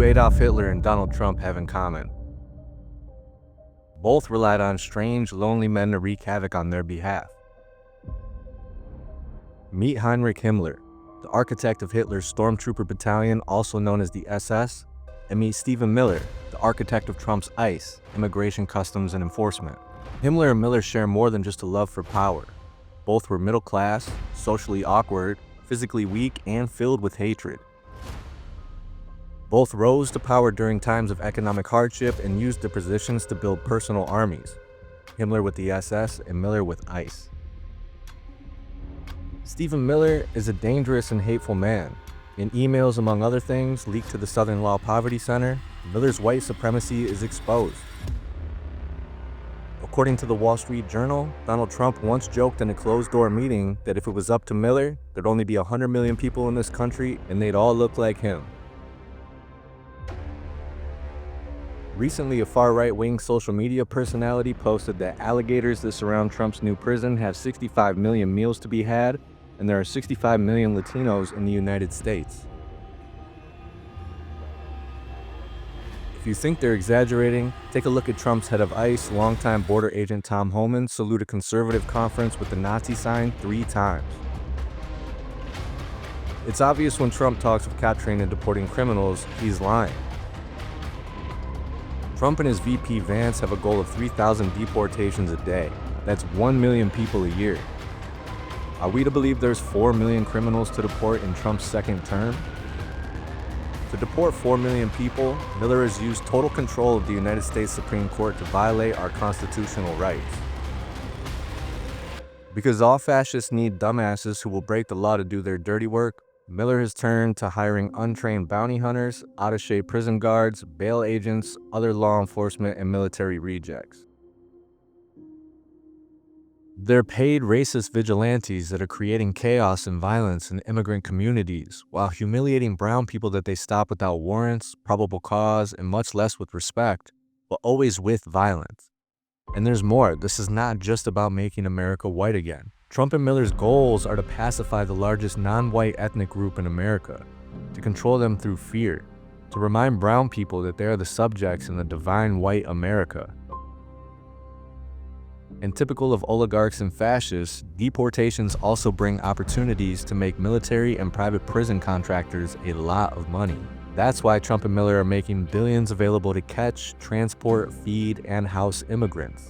do Adolf Hitler and Donald Trump have in common? Both relied on strange, lonely men to wreak havoc on their behalf. Meet Heinrich Himmler, the architect of Hitler's stormtrooper battalion, also known as the SS, and meet Stephen Miller, the architect of Trump's ICE, Immigration, Customs, and Enforcement. Himmler and Miller share more than just a love for power. Both were middle class, socially awkward, physically weak, and filled with hatred. Both rose to power during times of economic hardship and used their positions to build personal armies, Himmler with the SS and Miller with ICE. Stephen Miller is a dangerous and hateful man. In emails, among other things, leaked to the Southern Law Poverty Center, Miller's white supremacy is exposed. According to the Wall Street Journal, Donald Trump once joked in a closed-door meeting that if it was up to Miller, there'd only be 100 million people in this country and they'd all look like him. Recently, a far-right-wing social media personality posted that alligators that surround Trump's new prison have 65 million meals to be had, and there are 65 million Latinos in the United States. If you think they're exaggerating, take a look at Trump's head of ICE, longtime border agent Tom Homan, salute a conservative conference with the Nazi sign 3 times. It's obvious when Trump talks of capturing and deporting criminals, he's lying. Trump and his VP Vance have a goal of 3,000 deportations a day. That's 1 million people a year. Are we to believe there's 4 million criminals to deport in Trump's second term? To deport 4 million people, Miller has used total control of the United States Supreme Court to violate our constitutional rights. Because all fascists need dumbasses who will break the law to do their dirty work, Miller has turned to hiring untrained bounty hunters, out-of-shape prison guards, bail agents, other law enforcement, and military rejects. They're paid racist vigilantes that are creating chaos and violence in immigrant communities while humiliating brown people that they stop without warrants, probable cause, and much less with respect, but always with violence. And there's more. This is not just about making America white again. Trump and Miller's goals are to pacify the largest non-white ethnic group in America, to control them through fear, to remind brown people that they are the subjects in the divine white America. And typical of oligarchs and fascists, deportations also bring opportunities to make military and private prison contractors a lot of money. That's why Trump and Miller are making billions available to catch, transport, feed, and house immigrants.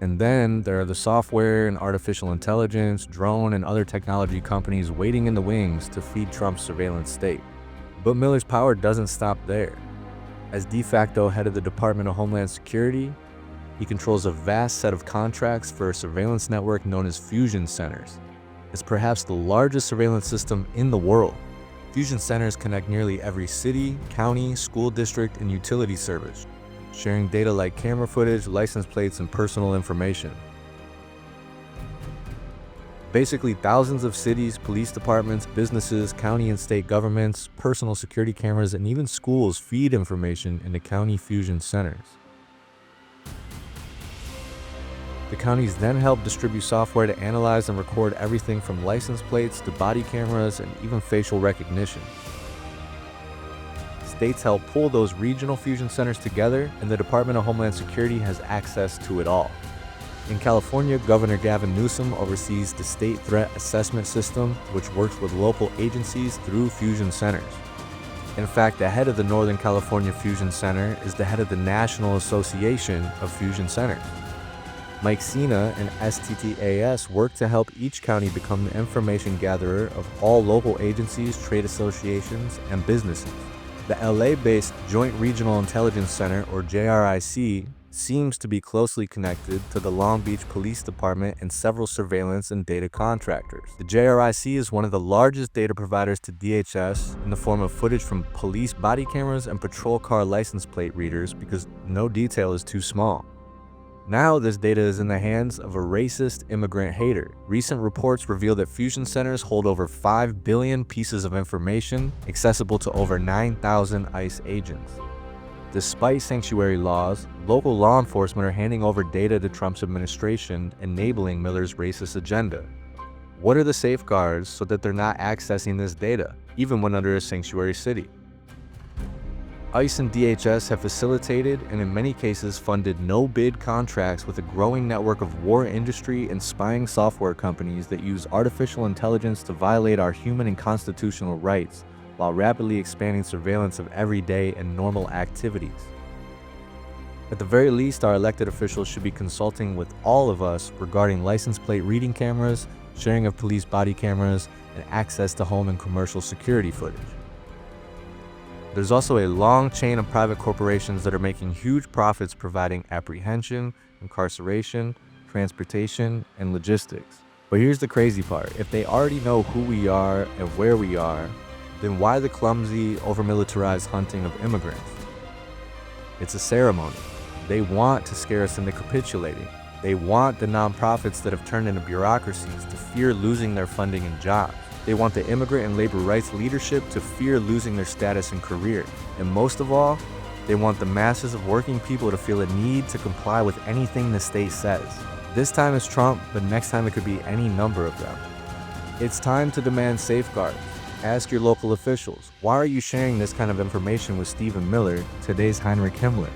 And then there are the software and artificial intelligence, drone, and other technology companies waiting in the wings to feed Trump's surveillance state. But Miller's power doesn't stop there. As de facto head of the Department of Homeland Security, he controls a vast set of contracts for a surveillance network known as fusion centers. It's perhaps the largest surveillance system in the world. Fusion centers connect nearly every city, county, school district, and utility service, sharing data like camera footage, license plates, and personal information. Basically, thousands of cities, police departments, businesses, county and state governments, personal security cameras, and even schools feed information into county fusion centers. The counties then help distribute software to analyze and record everything from license plates to body cameras and even facial recognition. States help pull those regional fusion centers together, and the Department of Homeland Security has access to it all. In California, Governor Gavin Newsom oversees the State Threat Assessment System, which works with local agencies through fusion centers. In fact, the head of the Northern California Fusion Center is the head of the National Association of Fusion Centers. Mike Sena and STTAS work to help each county become the information gatherer of all local agencies, trade associations, and businesses. The LA-based Joint Regional Intelligence Center, or JRIC, seems to be closely connected to the Long Beach Police Department and several surveillance and data contractors. The JRIC is one of the largest data providers to DHS in the form of footage from police body cameras and patrol car license plate readers because no detail is too small. Now this data is in the hands of a racist immigrant hater. Recent reports reveal that fusion centers hold over 5 billion pieces of information accessible to over 9,000 ICE agents. Despite sanctuary laws, local law enforcement are handing over data to Trump's administration, enabling Miller's racist agenda. What are the safeguards so that they're not accessing this data, even when under a sanctuary city? ICE and DHS have facilitated and in many cases funded no-bid contracts with a growing network of war industry and spying software companies that use artificial intelligence to violate our human and constitutional rights while rapidly expanding surveillance of everyday and normal activities. At the very least, our elected officials should be consulting with all of us regarding license plate reading cameras, sharing of police body cameras, and access to home and commercial security footage. There's also a long chain of private corporations that are making huge profits providing apprehension, incarceration, transportation, and logistics. But here's the crazy part. If they already know who we are and where we are, then why the clumsy, over-militarized hunting of immigrants? It's a ceremony. They want to scare us into capitulating. They want the nonprofits that have turned into bureaucracies to fear losing their funding and jobs. They want the immigrant and labor rights leadership to fear losing their status and career. And most of all, they want the masses of working people to feel a need to comply with anything the state says. This time it's Trump, but next time it could be any number of them. It's time to demand safeguards. Ask your local officials, why are you sharing this kind of information with Stephen Miller, today's Heinrich Himmler?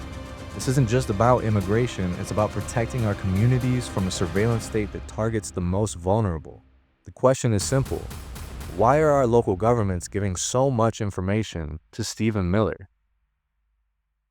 This isn't just about immigration, it's about protecting our communities from a surveillance state that targets the most vulnerable. The question is simple. Why are our local governments giving so much information to Stephen Miller?